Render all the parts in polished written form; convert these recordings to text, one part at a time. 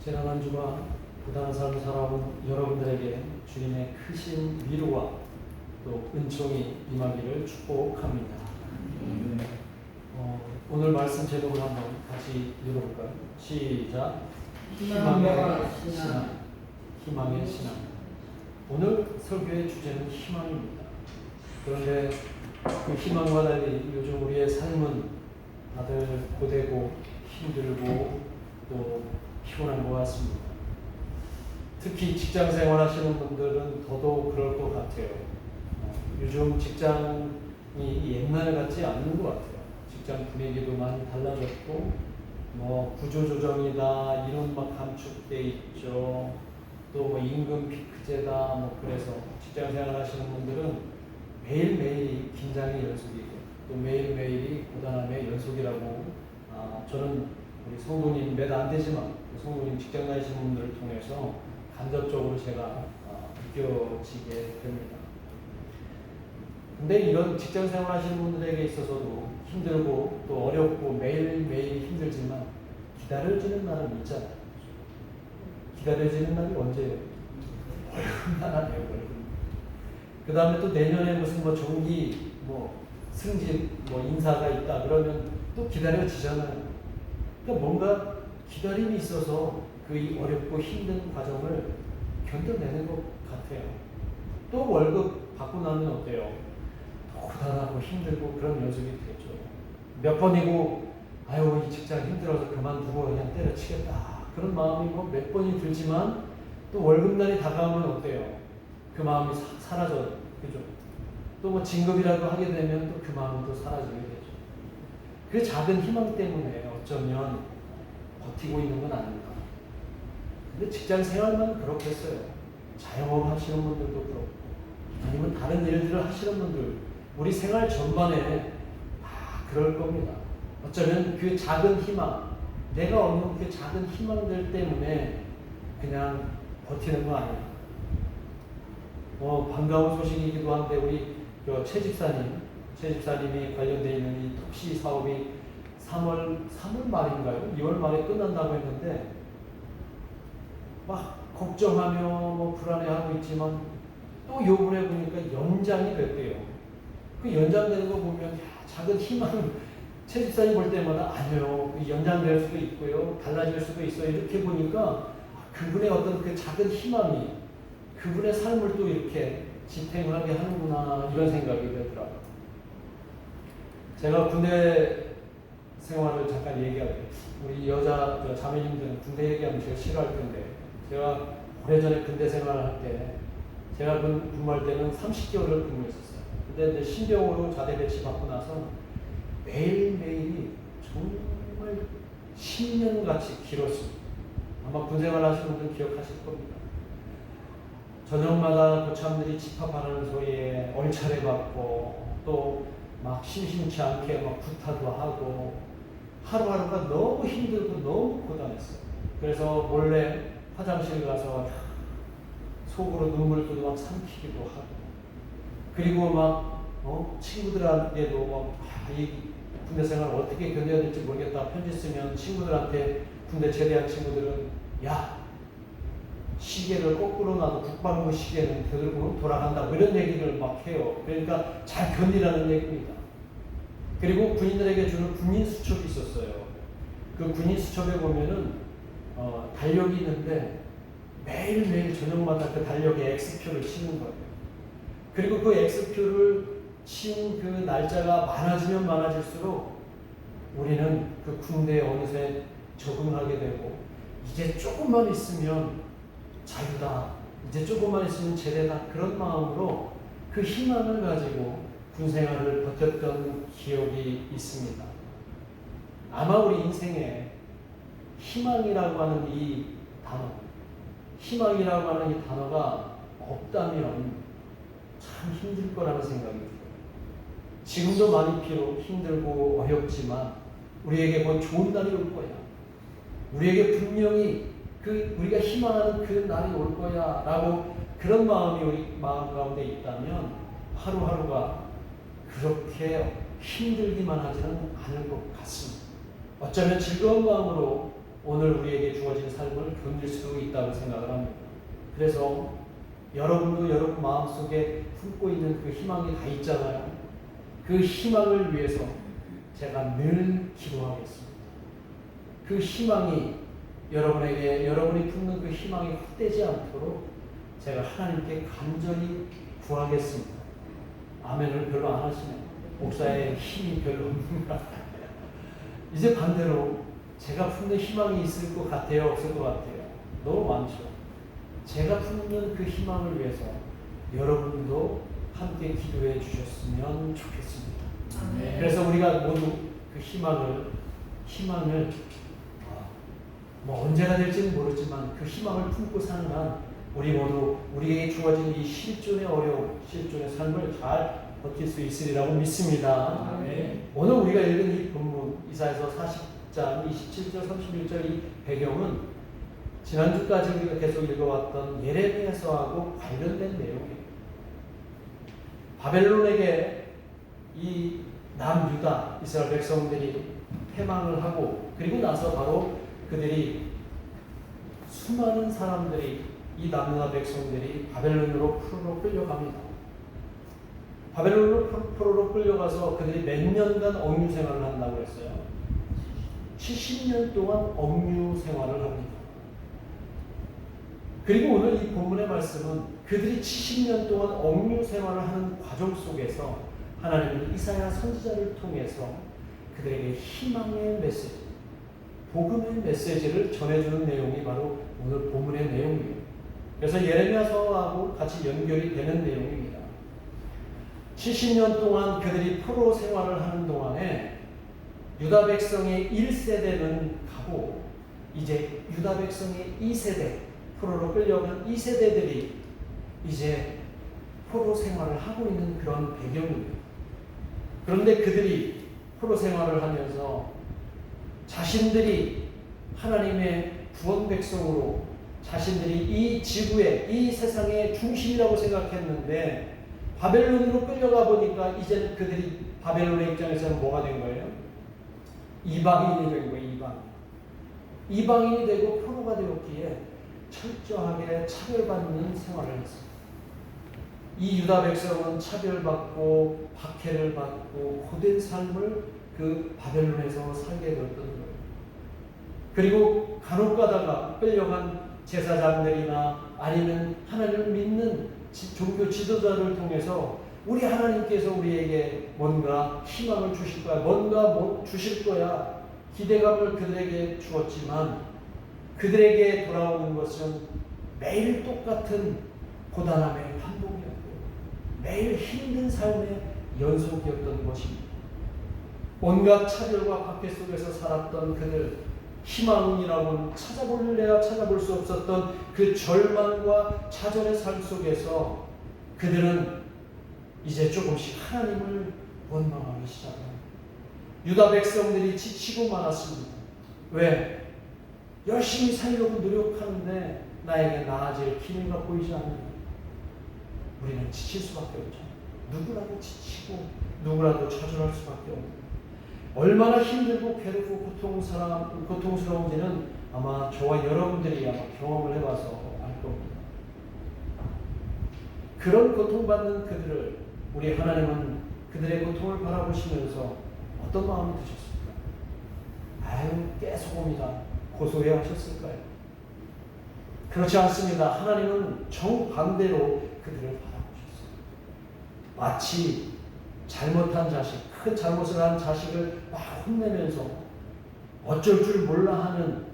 지난 한 주간 고단한 삶을 살아온 여러분들에게 주님의 크신 위로와 또 은총이 임하기를 축복합니다. 오늘 말씀 제목을 한번 같이 읽어볼까요? 시작. 희망의 신앙. 희망의 신앙. 오늘 설교의 주제는 희망입니다. 그런데 그 희망과 달리 요즘 우리의 삶은 다들 고되고 힘들고 또 피곤한 것 같습니다. 특히 직장 생활 하시는 분들은 더더욱 그럴 것 같아요. 요즘 직장이 옛날 같지 않는 것 같아요. 직장 분위기도 많이 달라졌고, 구조조정이다, 이런 막 감축돼 있죠. 또 임금 피크제다, 그래서 직장 생활 하시는 분들은 매일매일이 긴장의 연속이고, 또 매일매일이 고단함의 연속이라고, 저는 우리 성도님 몇 안 되지만, 성도님 직장 다니시는 분들을 통해서 간접적으로 제가 느껴지게 됩니다. 근데 이런 직장 생활 하시는 분들에게 있어서도 힘들고 또 어렵고 매일매일 힘들지만 기다려지는 날은 있잖아요. 기다려지는 날이 언제예요? 얼마나 돼요, 그 다음에 또 내년에 무슨 정기 승진 인사가 있다 그러면 또 기다려지잖아요. 그러니까 뭔가 기다림이 있어서 그 어렵고 힘든 과정을 견뎌내는 것 같아요. 또 월급 받고 나면 어때요? 고단하고 힘들고 그런 연속이 되죠. 몇 번이고 이 직장 힘들어서 그만두고 그냥 때려치겠다 그런 마음이 몇 번이 들지만 또 월급날이 다가오면 어때요? 그 마음이 사라져요. 그죠? 또 진급이라도 하게 되면 또 그 마음이 또 사라지게 되죠. 그 작은 희망 때문에 어쩌면 버티고 있는 건 아닌가. 근데 직장 생활만 그렇겠어요. 자영업 하시는 분들도 그렇고, 아니면 다른 일들을 하시는 분들, 우리 생활 전반에 다 그럴 겁니다. 어쩌면 그 작은 희망, 내가 얻는 그 작은 희망들 때문에 그냥 버티는 거 아니에요. 반가운 소식이기도 한데, 우리 최 집사님이 관련되어 있는 이 톡시 사업이 3월 말인가요? 2월 말에 끝난다고 했는데, 막 걱정하며 불안해하고 있지만 또 요번에 보니까 연장이 됐대요. 그 연장되는 거 보면 작은 희망, 최 집사님 볼 때마다 아니요, 연장될 수도 있고요, 달라질 수도 있어요. 이렇게 보니까 그분의 어떤 그 작은 희망이 그분의 삶을 또 이렇게 지탱하게 하는구나, 이런 생각이 들더라고요. 제가 군대 생활을 잠깐 얘기할게요. 우리 여자 자매님들은 군대 얘기하면 제가 싫어할 텐데, 제가 오래전에 군대 생활을 할 때, 제가 근무할 때는 30개월을 근무했었어요. 근데 이제 신병으로 자대 배치 받고 나서 매일매일이 정말 10년같이 길었습니다. 아마 군 생활 하시는 분들 기억하실 겁니다. 저녁마다 고참들이 집합하는 소리에 얼차례 받고, 또 막 심심치 않게 구타도 하고, 하루하루가 너무 힘들고 너무 고단했어요. 그래서 몰래 화장실 가서 속으로 눈물도 막 삼키기도 하고, 그리고 친구들한테도 이 군대 생활 어떻게 견뎌야 될지 모르겠다 편지 쓰면 친구들한테, 군대 제대한 친구들은 시계를 거꾸로 놔도 국방부 시계는 되돌고 돌아간다, 이런 얘기를 막 해요. 그러니까 잘 견디라는 얘기입니다. 그리고 군인들에게 주는 군인 수첩이 있었어요. 그 군인 수첩에 보면은 달력이 있는데 매일매일 저녁마다 그 달력에 X표를 치는 거예요. 그리고 그 X표를 친 그 날짜가 많아지면 많아질수록 우리는 그 군대에 어느새 적응하게 되고, 이제 조금만 있으면 자유다, 이제 조금만 있으면 제대다, 그런 마음으로 그 희망을 가지고 군생활을 버텼던 기억이 있습니다. 아마 우리 인생에 희망이라고 하는 이 단어가 없다면 참 힘들 거라는 생각이 들어요. 지금도 많이 힘들고 어렵지만 우리에게 곧 좋은 날이 올 거야. 우리에게 분명히 우리가 희망하는 그 날이 올 거야 라고, 그런 마음이 우리 마음 가운데 있다면 하루하루가 그렇게 힘들기만 하지는 않을 것 같습니다. 어쩌면 즐거운 마음으로 오늘 우리에게 주어진 삶을 견딜 수도 있다고 생각을 합니다. 그래서 여러분도 여러분 마음속에 품고 있는 그 희망이 다 있잖아요. 그 희망을 위해서 제가 늘 기도하겠습니다. 그 희망이 여러분이 품는 그 희망이 헛되지 않도록 제가 하나님께 간절히 구하겠습니다. 아멘을 별로 안 하시네요. 목사의 힘이 별로 없는가. 이제 반대로 제가 품는 희망이 있을 것 같아요? 없을 것 같아요? 너무 많죠. 제가 품는 그 희망을 위해서 여러분도 함께 기도해 주셨으면 좋겠습니다. 아멘. 그래서 우리가 모두 그 희망을 뭐 언제가 될지는 모르지만 그 희망을 품고 사는 한 우리 모두 우리에게 주어진 이 실존의 어려움, 실존의 삶을 잘 버틸 수 있으리라고 믿습니다. 아멘. 오늘 우리가 읽은 이 본문 이사야서 40장 27절 31절 이 배경은 지난주까지 우리가 계속 읽어왔던 예레미야서하고 관련된 내용이에요. 바벨론에게 이 남유다 이스라엘 백성들이 패망을 하고 그리고 나서 바로 그들이 수많은 사람들이 이 남유다 백성들이 바벨론으로 포로로 끌려갑니다. 바벨론으로 포로로 끌려가서 그들이 몇 년간 억류 생활을 한다고 했어요. 70년 동안 억류 생활을 합니다. 그리고 오늘 이 본문의 말씀은 그들이 70년 동안 억류 생활을 하는 과정 속에서 하나님은 이사야 선지자를 통해서 그들에게 희망의 메시지, 복음의 메시지를 전해주는 내용이 바로 오늘 본문의 내용이에요. 그래서 예레미야서하고 같이 연결이 되는 내용입니다. 70년 동안 그들이 포로 생활을 하는 동안에 유다 백성의 1세대는 가고 이제 유다 백성의 2세대, 포로로 끌려간 2세대들이 이제 포로 생활을 하고 있는 그런 배경입니다. 그런데 그들이 포로 생활을 하면서 자신들이 하나님의 구원 백성으로 자신들이 이 지구의 이 세상의 중심이라고 생각했는데 바벨론으로 끌려가 보니까 이제는 그들이 바벨론의 입장에서는 뭐가 된 거예요? 이방인이 된 거예요. 이방인이 되고 포로가 되었기에 철저하게 차별받는 생활을 했습니다. 이 유다 백성은 차별받고 박해를 받고 고된 삶을 그 바벨론에서 살게 되었던 거예요. 그리고 간혹 가다가 끌려간 제사장들이나 아니면 하나님을 믿는 종교 지도자를 통해서 우리 하나님께서 우리에게 뭔가 희망을 주실 거야, 뭔가 주실 거야 기대감을 그들에게 주었지만 그들에게 돌아오는 것은 매일 똑같은 고단함의 반복이었고 매일 힘든 삶의 연속이었던 것입니다. 온갖 차별과 박해 속에서 살았던 그들, 희망이라고는 찾아볼래야 찾아볼 수 없었던 그 절망과 차전의 삶 속에서 그들은 이제 조금씩 하나님을 원망하기 시작합니다. 유다 백성들이 지치고 말았습니다. 왜? 열심히 살려고 노력하는데 나에게 나아질 기미가 보이지 않는다. 우리는 지칠 수밖에 없죠. 누구라도 지치고 누구라도 좌절할 수밖에 없는. 얼마나 힘들고 괴롭고 고통스러운지는 아마 저와 여러분들이 아마 경험을 해봐서 알 겁니다. 그런 고통받는 그들을 우리 하나님은 그들의 고통을 바라보시면서 어떤 마음이 드셨습니까? 아유 깨소금이다 고소해 하셨을까요? 그렇지 않습니다. 하나님은 정반대로 그들을 바라보셨어요. 마치 잘못한 자식, 큰 잘못을 한 자식을 막 혼내면서 어쩔 줄 몰라 하는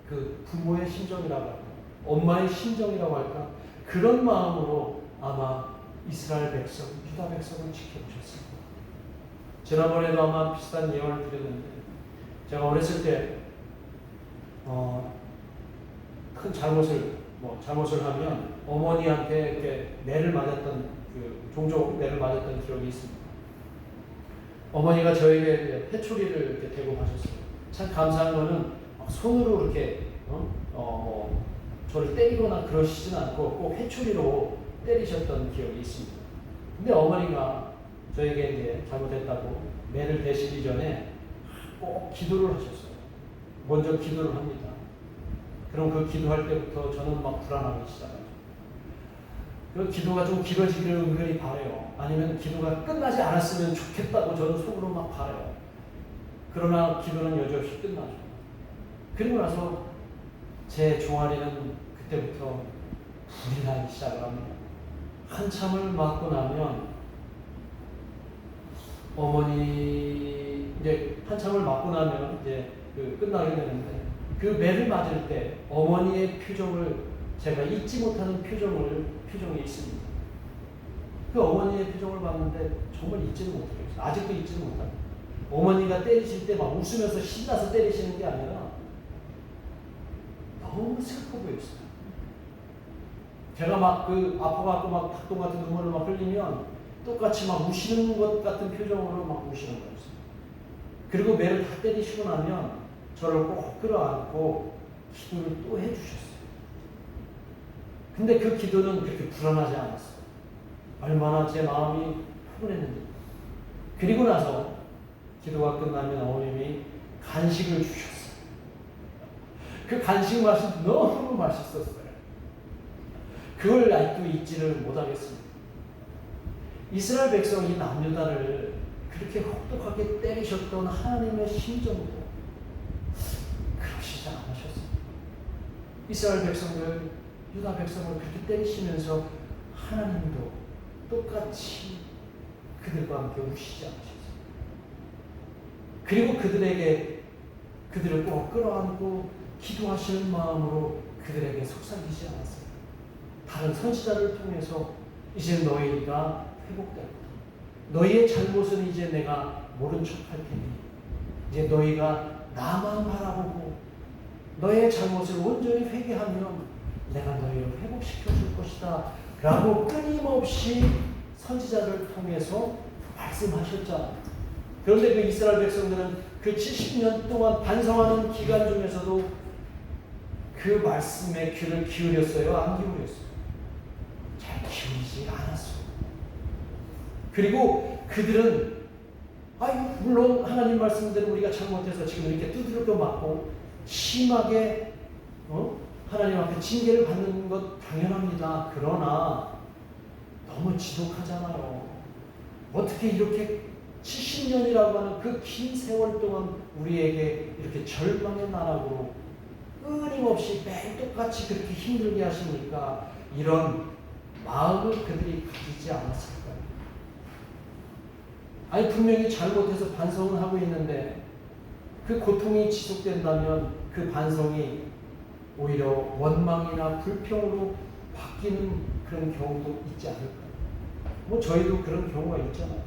그 부모의 심정이라고 할까, 엄마의 심정이라고 할까, 그런 마음으로 아마 이스라엘 백성, 유다 백성을 지켜보셨습니다. 지난번에도 아마 비슷한 예언을 드렸는데 제가 어렸을 때 큰 잘못을 하면 어머니한테 이렇게 매를 맞았던 종종 매를 맞았던 기억이 있습니다. 어머니가 저에게 회초리를 이렇게 대고 가셨어요. 참 감사한 거는 손으로 이렇게 저를 때리거나 그러시진 않고 꼭 회초리로 때리셨던 기억이 있습니다. 근데 어머니가 저에게 이제 잘못했다고 매를 대시기 전에 꼭 기도를 하셨어요. 먼저 기도를 합니다. 그럼 그 기도할 때부터 저는 막 불안하기 시작하죠. 그 기도가 좀 길어지기를 은근히 바라요. 아니면 기도가 끝나지 않았으면 좋겠다고 저는 속으로 막 바라요. 그러나 기도는 여지없이 끝나죠. 그리고 나서 제 종아리는 그때부터 불이 나기 시작을 합니다. 한참을 맞고 나면 어머니 이제 한참을 맞고 나면 이제 끝나게 되는데 그 매를 맞을 때 어머니의 표정을 제가 잊지 못하는 표정이 있습니다. 그 어머니의 표정을 봤는데 정말 잊지는 못하겠어요. 아직도 잊지는 못합니다. 어머니가 때리실 때 막 웃으면서 신나서 때리시는 게 아니라 너무 슬퍼 보였어요. 제가 막 아파갖고 막 닭똥 같은 눈물을 막 흘리면 똑같이 막 우시는 것 같은 표정으로 막 우시는 거였어요. 그리고 매를 다 때리시고 나면 저를 꼭 끌어안고 기도를 또 해주셨어요. 근데 그 기도는 그렇게 불안하지 않았어요. 얼마나 제 마음이 포근했는지. 그리고 나서 기도가 끝나면 어머님이 간식을 주셨어요. 그 간식 맛이 너무 맛있었어요. 그걸 아직도 잊지를 못하겠습니다. 이스라엘 백성이 남유다를 그렇게 혹독하게 때리셨던 하나님의 심정도 그러시지 않으셨습니다. 이스라엘 백성들, 유다 백성을 그렇게 때리시면서 하나님도 똑같이 그들과 함께 우시지 않으셨습니다. 그리고 그들을 꼭 끌어안고 기도하시는 마음으로 그들에게 속삭이지 않았어요. 다른 선지자를 통해서 이제 너희가 회복될 거다. 너희의 잘못은 이제 내가 모른 척할 테니 이제 너희가 나만 바라보고 너의 잘못을 온전히 회개하면 내가 너희를 회복시켜 줄 것이다 라고 끊임없이 선지자를 통해서 말씀하셨잖아요. 그런데 그 이스라엘 백성들은 그 70년 동안 반성하는 기간 중에서도 그 말씀에 귀를 기울였어요? 안 기울였어요? 잘 기울이지 않았어요. 그리고 그들은 물론 하나님 말씀대로 우리가 잘못해서 지금 이렇게 두드려 맞고 심하게 하나님 앞에 징계를 받는 것 당연합니다. 그러나 너무 지독하잖아요. 어떻게 이렇게 70년이라고 하는 그 긴 세월 동안 우리에게 이렇게 절망의 나락으로 끊임없이 매일 똑같이 그렇게 힘들게 하십니까? 이런 마음을 그들이 가지지 않았을까요? 아니 분명히 잘못해서 반성을 하고 있는데 그 고통이 지속된다면 그 반성이 오히려 원망이나 불평으로 바뀌는 그런 경우도 있지 않을까요? 뭐 저희도 그런 경우가 있잖아요.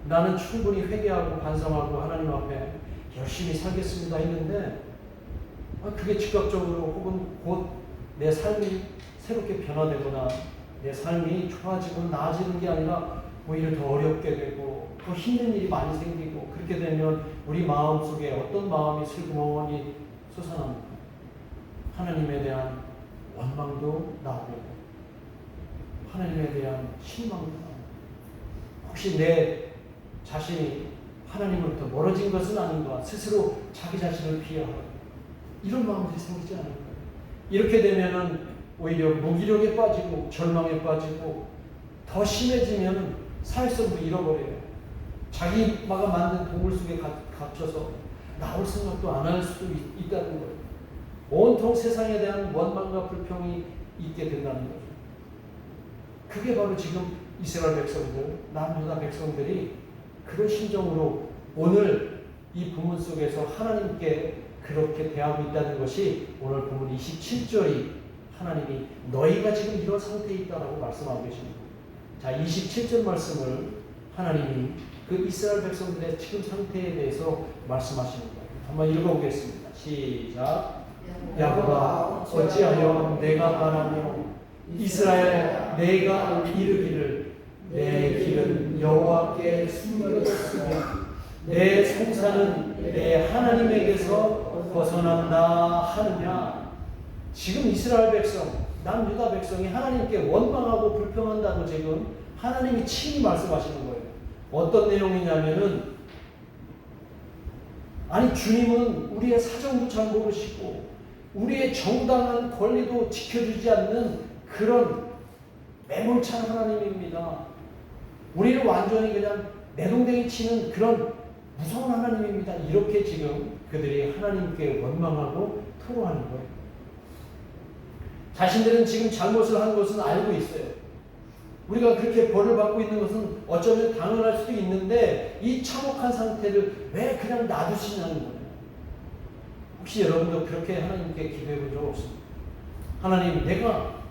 나는 충분히 회개하고 반성하고 하나님 앞에 열심히 살겠습니다 했는데 그게 즉각적으로 혹은 곧 내 삶이 새롭게 변화되거나 내 삶이 좋아지고 나아지는 게 아니라 오히려 더 어렵게 되고 더 힘든 일이 많이 생기고 그렇게 되면 우리 마음속에 어떤 마음이 슬그머니 솟아납니까? 하나님에 대한 원망도 나오고 하나님에 대한 실망도 나오고 혹시 내 자신이 하나님으로부터 멀어진 것은 아닌가 스스로 자기 자신을 비하하고 이런 마음들이 생기지 않을까요? 이렇게 되면은 오히려 무기력에 빠지고 절망에 빠지고 더 심해지면 사회성도 잃어버려요. 자기가 만든 동굴 속에 갇혀서 나올 생각도 안 할 수도 있다는 거예요. 온통 세상에 대한 원망과 불평이 있게 된다는 거죠. 그게 바로 지금 이스라엘 백성들, 남유다 백성들이 그런 심정으로 오늘 이 본문 속에서 하나님께 그렇게 대하고 있다는 것이 오늘 본문 27절이 하나님이 너희가 지금 이런 상태에 있다라고 말씀하고 계십니다. 자, 27절 말씀을 하나님이 그 이스라엘 백성들의 지금 상태에 대해서 말씀하시는 거예요. 한번 읽어보겠습니다. 시작. 야곱아 어찌하여 내가 말하며 이스라엘 내가 이르기를 내 길은 여호와께 숨겨졌으며 내 송사는 내 하나님에게서 벗어난다 하느냐. 지금 이스라엘 백성, 남유다 백성이 하나님께 원망하고 불평한다고 지금 하나님이 친히 말씀하시는 거예요. 어떤 내용이냐면은 아니 주님은 우리의 사정도 잘 모르시고 우리의 정당한 권리도 지켜주지 않는 그런 매몰찬 하나님입니다. 우리를 완전히 그냥 내동댕이 치는 그런 무서운 하나님입니다. 이렇게 지금 그들이 하나님께 원망하고 토로하는 거예요. 자신들은 지금 잘못을 한 것은 알고 있어요. 우리가 그렇게 벌을 받고 있는 것은 어쩌면 당연할 수도 있는데 이 참혹한 상태를 왜 그냥 놔두시냐는 거예요. 혹시 여러분도 그렇게 하나님께 기도해 본 적 없습니까? 하나님, 내가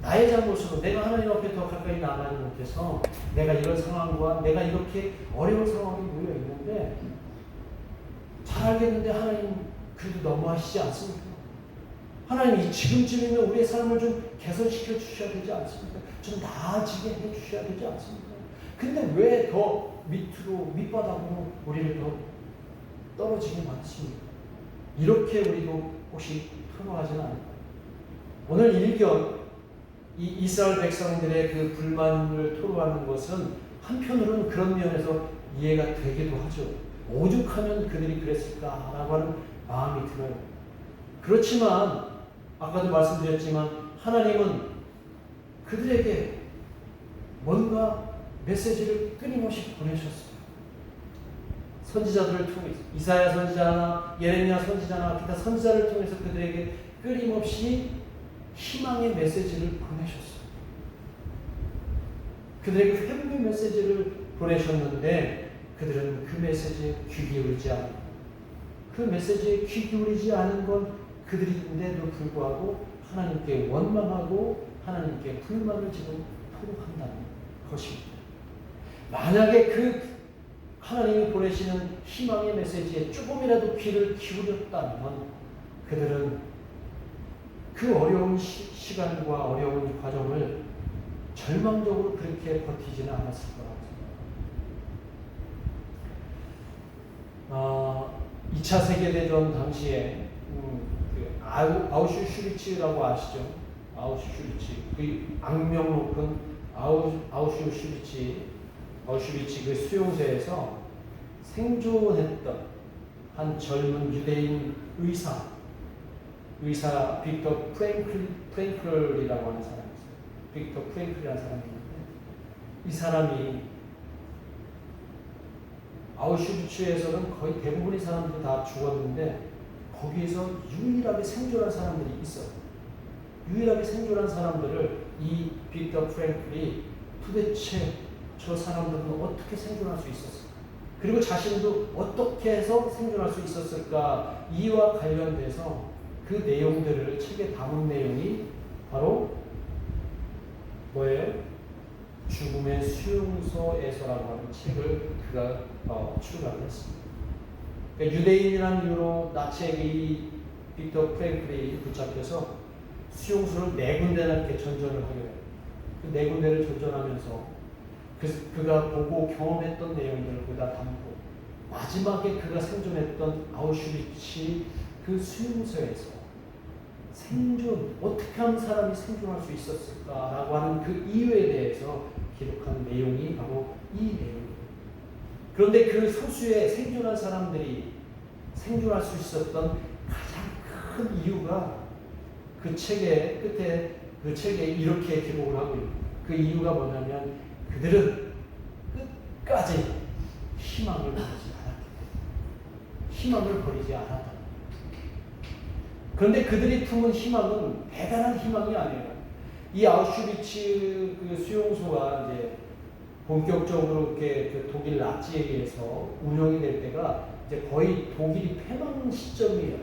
나의 잘못으로 내가 하나님 앞에 더 가까이 나가지 못해서 내가 이런 상황과 내가 이렇게 어려운 상황에 놓여 있는데 잘 알겠는데 하나님 그래도 너무하시지 않습니까? 하나님 지금쯤이면 우리의 삶을 좀 개선시켜 주셔야 되지 않습니까? 좀 나아지게 해 주셔야 되지 않습니까? 근데 왜 더 밑으로 밑바닥으로 우리를 더 떨어지게 만드십니까? 이렇게 우리도 혹시 토로하지는 않을까요? 오늘 일견 이 이스라엘 백성들의 그 불만을 토로하는 것은 한편으로는 그런 면에서 이해가 되기도 하죠. 오죽하면 그들이 그랬을까라고 하는 마음이 들어요. 그렇지만 아까도 말씀드렸지만 하나님은 그들에게 뭔가 메시지를 끊임없이 보내셨어요. 선지자들을 통해서 이사야 선지자나 예레미야 선지자나 기타 선지자를 통해서 그들에게 끊임없이 희망의 메시지를 보내셨어요. 그들에게 회복의 메시지를 보내셨는데 그들은 그 메시지에 귀 기울이지 않고 그 메시지에 귀 기울이지 않은 건 그들인데도 불구하고 하나님께 원망하고 하나님께 불만을 지금 토로한다는 것입니다. 만약에 그 하나님이 보내시는 희망의 메시지에 조금이라도 귀를 기울였다면 그들은 그 어려운 시간과 어려운 과정을 절망적으로 그렇게 버티지는 않았을 거라고 생각합니다. 2차 세계대전 당시에 그 아우슈슈비츠라고 아시죠? 아우슈슈비츠 그 악명 높은 아우슈슈비츠 그 수용소에서 생존했던 한 젊은 유대인 의사 빅터 프랭클이라고 하는 사람이 있어요. 빅터 프랭클이라는 사람이 있는데 이 사람이 아우슈비츠에서는 거의 대부분의 사람들이 다 죽었는데 거기에서 유일하게 생존한 사람들이 있어요. 유일하게 생존한 사람들을 이 빅터 프랭클이 도대체 저 사람들은 어떻게 생존할 수 있었을까? 그리고 자신도 어떻게 해서 생존할 수 있었을까? 이와 관련돼서 그 내용들을 책에 담은 내용이 바로 뭐예요? 죽음의 수용소에서라고 하는 책을 그가 출간을 했습니다. 그러니까 유대인이라는 이유로 나치에게 이 빅터 프랭클이 붙잡혀서 수용소를 4군데나 이렇게 전전을 하게 돼요. 그 4군데를 전전하면서 그가 보고 경험했던 내용들을 거기다 담고 마지막에 그가 생존했던 아우슈비츠 그 수용소에서 어떻게 하면 사람이 생존할 수 있었을까라고 하는 그 이유에 대해서 기록한 내용이 바로 이 내용입니다. 그런데 그 소수의 생존한 사람들이 생존할 수 있었던 가장 큰 이유가 그 책의 끝에 그 책에 이렇게 기록을 하고 있습니다. 그 이유가 뭐냐면 그들은 끝까지 희망을 버리지 않았다. 그런데 그들이 품은 희망은 대단한 희망이 아니에요. 이 아우슈비츠 그 수용소가 이제 본격적으로 이렇게 그 독일 나치에 의해서 운영이 될 때가 이제 거의 독일이 패망 시점이에요.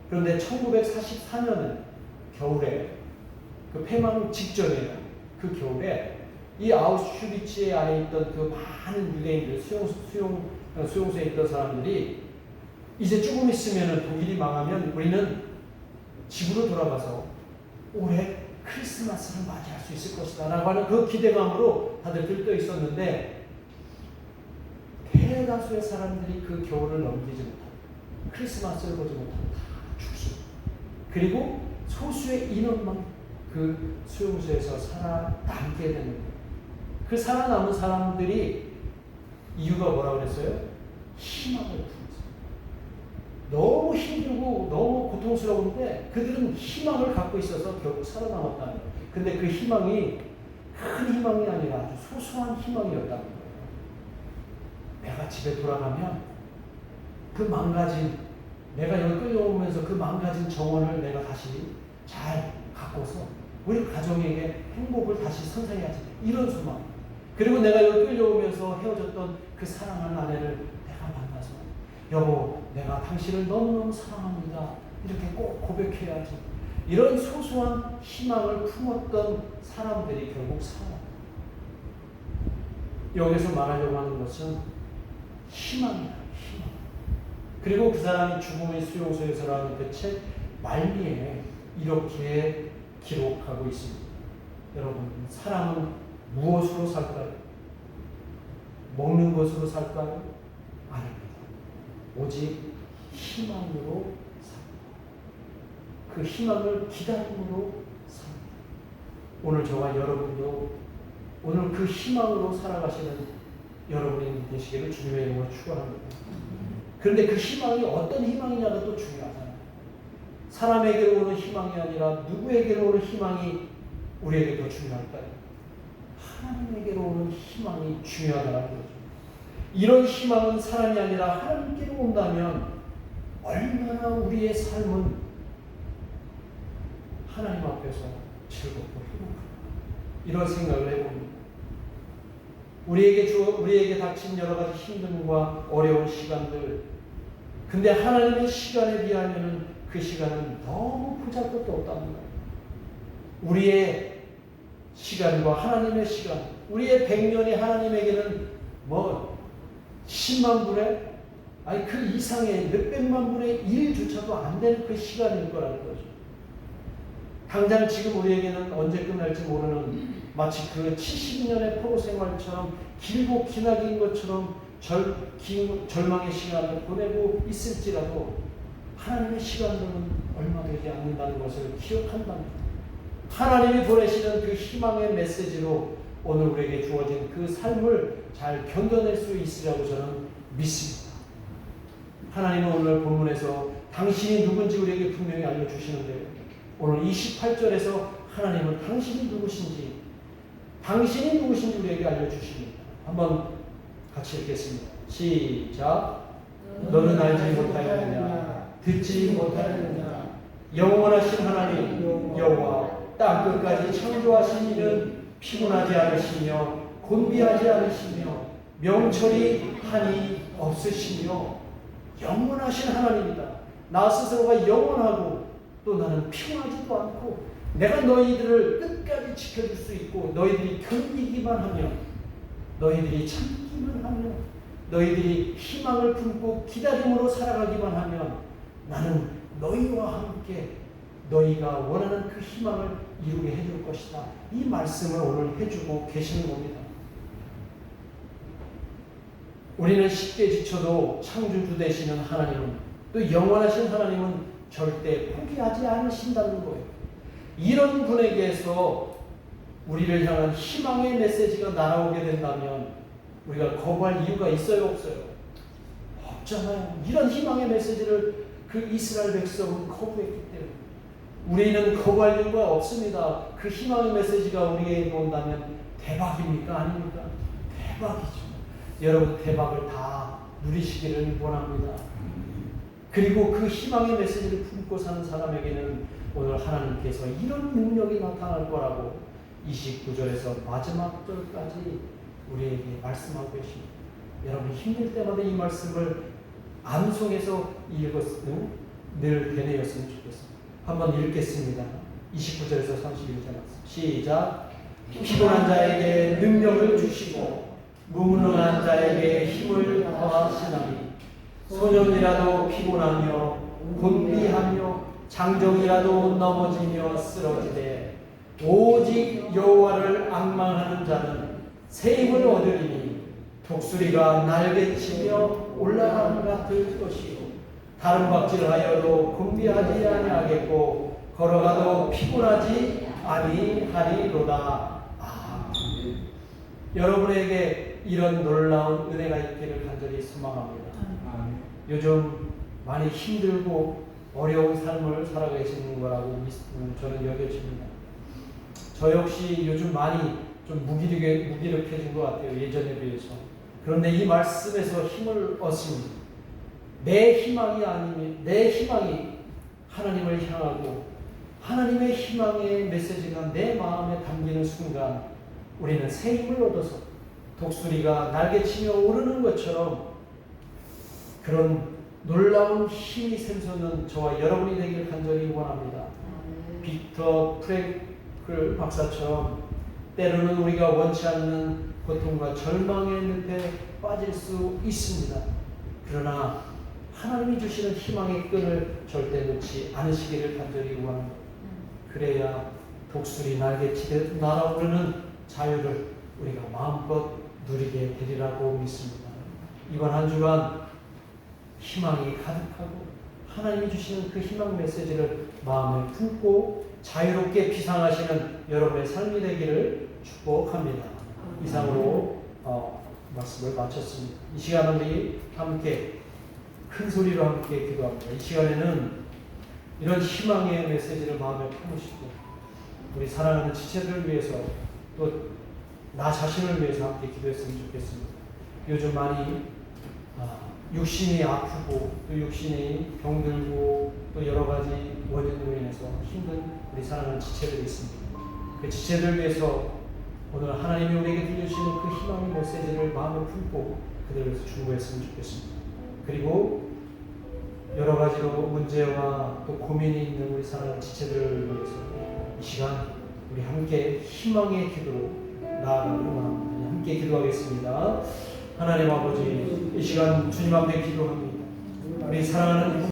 그런데 1944년은 겨울에 그 패망 직전이에요. 그 겨울에 이 아우슈비츠 안에 있던 그 많은 유대인들 수용소에 있던 사람들이 이제 조금 있으면 독일이 망하면 우리는 집으로 돌아가서 올해 크리스마스를 맞이할 수 있을 것이다 라고 하는 그 기대감으로 다들 들떠 있었는데 대다수의 사람들이 그 겨울을 넘기지 못하고 크리스마스를 보지 못하고 다 죽습니다. 그리고 소수의 인원만 그 수용소에서 살아남게 되는 거예요. 그 살아남은 사람들이 이유가 뭐라고 그랬어요? 희망을 품었어요. 너무 힘들고 너무 고통스러운데 그들은 희망을 갖고 있어서 결국 살아남았다는 거예요. 근데 그 희망이 큰 희망이 아니라 아주 소소한 희망이었다는 거예요. 내가 집에 돌아가면 그 망가진, 내가 여기 끌려오면서 그 망가진 정원을 내가 다시 잘 가꿔서 우리 가정에게 행복을 다시 선사해야지. 이런 소망. 그리고 내가 여기 끌려오면서 헤어졌던 그 사랑하는 아내를 내가 만나서 여보, 내가 당신을 너무너무 사랑합니다. 이렇게 꼭 고백해야지. 이런 소소한 희망을 품었던 사람들이 결국 살아. 여기서 말하려고 하는 것은 희망이야, 희망. 그리고 그 사람이 죽음의 수용소에서라는 그 책 말미에 이렇게 기록하고 있습니다. 여러분, 사람은 무엇으로 살까요? 먹는 것으로 살까요? 아닙니다. 오직 희망으로 삽니다. 그 희망을 기다림으로 삽니다. 오늘 저와 여러분도 오늘 그 희망으로 살아가시는 여러분이 되시기를 주님의 이름으로 축원합니다. 그런데 그 희망이 어떤 희망이냐가 또 중요하잖아요. 사람에게로 오는 희망이 아니라 누구에게로 오는 희망이 우리에게 더 중요할까요? 하나님에게로 오는 희망이 중요하다는 거죠. 이런 희망은 사람이 아니라 하나님께로 온다면 얼마나 우리의 삶은 하나님 앞에서 즐겁고 행복할까, 이런 생각을 해봅니다. 우리에게 닥친 여러 가지 힘듦과 어려운 시간들, 근데 하나님의 시간에 비하면 그 시간은 너무 보잘것도 없답니다. 우리의 시간과 하나님의 시간, 우리의 100년이 하나님에게는 뭐 10만 분의, 아니 그 이상의 몇백만 분의 1조차도 안 되는 그 시간일 거라는 거죠. 당장 지금 우리에게는 언제 끝날지 모르는, 마치 그 70년의 포로 생활처럼 길고 기나긴 것처럼 절망의 시간을 보내고 있을지라도 하나님의 시간들은 얼마 되지 않는다는 것을 기억한다면, 하나님이 보내시는 그 희망의 메시지로 오늘 우리에게 주어진 그 삶을 잘 견뎌낼 수 있으리라고 저는 믿습니다. 하나님은 오늘 본문에서 당신이 누군지 우리에게 분명히 알려주시는데요. 오늘 28절에서 하나님은 당신이 누구신지 우리에게 알려주십니다. 한번 같이 읽겠습니다. 시작. 너는 알지 못하였느냐, 듣지 못하였느냐, 영원하신 하나님 여호와 땅 끝까지 창조하신 이는 피곤하지 않으시며 곤비하지 않으시며 명철이 한이 없으시며 영원하신 하나님이다. 나 스스로가 영원하고 또 나는 피곤하지도 않고 내가 너희들을 끝까지 지켜줄 수 있고 너희들이 견디기만 하면, 너희들이 참기만 하면, 너희들이 희망을 품고 기다림으로 살아가기만 하면 나는 너희와 함께 너희가 원하는 그 희망을 이루게 해줄 것이다. 이 말씀을 오늘 해주고 계시는 겁니다. 우리는 쉽게 지쳐도 창조주 되시는 하나님은, 또 영원하신 하나님은 절대 포기하지 않으신다는 거예요. 이런 분에게서 우리를 향한 희망의 메시지가 날아오게 된다면 우리가 거부할 이유가 있어요, 없어요? 없잖아요. 이런 희망의 메시지를 그 이스라엘 백성은 거부했기 때문에 우리는 거부할 이유가 없습니다. 그 희망의 메시지가 우리에게 온다면 대박입니까? 아닙니까? 대박이죠. 여러분, 대박을 다 누리시기를 원합니다. 그리고 그 희망의 메시지를 품고 사는 사람에게는 오늘 하나님께서 이런 능력이 나타날 거라고 29절에서 마지막 절까지 우리에게 말씀하고 계십니다. 여러분, 힘들 때마다 이 말씀을 암송해서 읽었으면 늘 되뇌었으면 좋겠습니다. 한번 읽겠습니다. 29절에서 31절 말씀. 시작. 피곤한 자에게 능력을 주시고 무능한 자에게 힘을 더하시나니 소년이라도 피곤하며 곤비하며 장정이라도 넘어지며 쓰러지되 오직 여호와를 앙망하는 자는 새 힘을 얻으리니 독수리가 날개치며 올라가는 같을 것이요 다른 박질하여도 곤비하지 아니하겠고 걸어가도 피곤하지 아니하리로다. 아멘. 여러분에게 이런 놀라운 은혜가 있기를 간절히 소망합니다. 요즘 많이 힘들고 어려운 삶을 살아가시는 거라고 저는 여겨집니다. 저 역시 요즘 많이 좀 무기력해진 것 같아요. 예전에 비해서. 그런데 이 말씀에서 힘을 얻습니다. 내 희망이 아니면 내 희망이 하나님을 향하고 하나님의 희망의 메시지가 내 마음에 담기는 순간 우리는 새 힘을 얻어서 독수리가 날개치며 오르는 것처럼 그런 놀라운 힘이 샘솟는 저와 여러분이 되길 간절히 원합니다. 빅터 프랭클 박사처럼 때로는 우리가 원치 않는 고통과 절망의 늪에 빠질 수 있습니다. 그러나 하나님이 주시는 희망의 끈을 절대 놓지 않으시기를 간절히 원합니다. 그래야 독수리 날개치듯 날아오르는 자유를 우리가 마음껏 누리게 되리라고 믿습니다. 이번 한 주간 희망이 가득하고 하나님이 주시는 그 희망 메시지를 마음에 품고 자유롭게 비상하시는 여러분의 삶이 되기를 축복합니다. 이상으로 말씀을 마쳤습니다. 이 시간은 우리 함께 큰 소리로 함께 기도합니다. 이 시간에는 이런 희망의 메시지를 마음에 품으시고 우리 사랑하는 지체들을 위해서 또 나 자신을 위해서 함께 기도했으면 좋겠습니다. 요즘 많이 육신이 아프고 또 육신이 병들고 또 여러 가지 원인으로 인해서 힘든 우리 사랑하는 지체들이 있습니다. 그 지체들을 위해서 오늘 하나님이 우리에게 들려주시는 그 희망의 메시지를 마음에 품고 그들을 위해서 중보했으면 좋겠습니다. 그리고 여러 가지로 문제와 또 고민이 있는 우리 사랑하는 지체들을 위해서 이 시간 우리 함께 희망의 기도로 나아가기를 원합니다. 함께 기도하겠습니다. 하나님 아버지, 이 시간 주님 앞에 기도합니다. 우리 사랑하는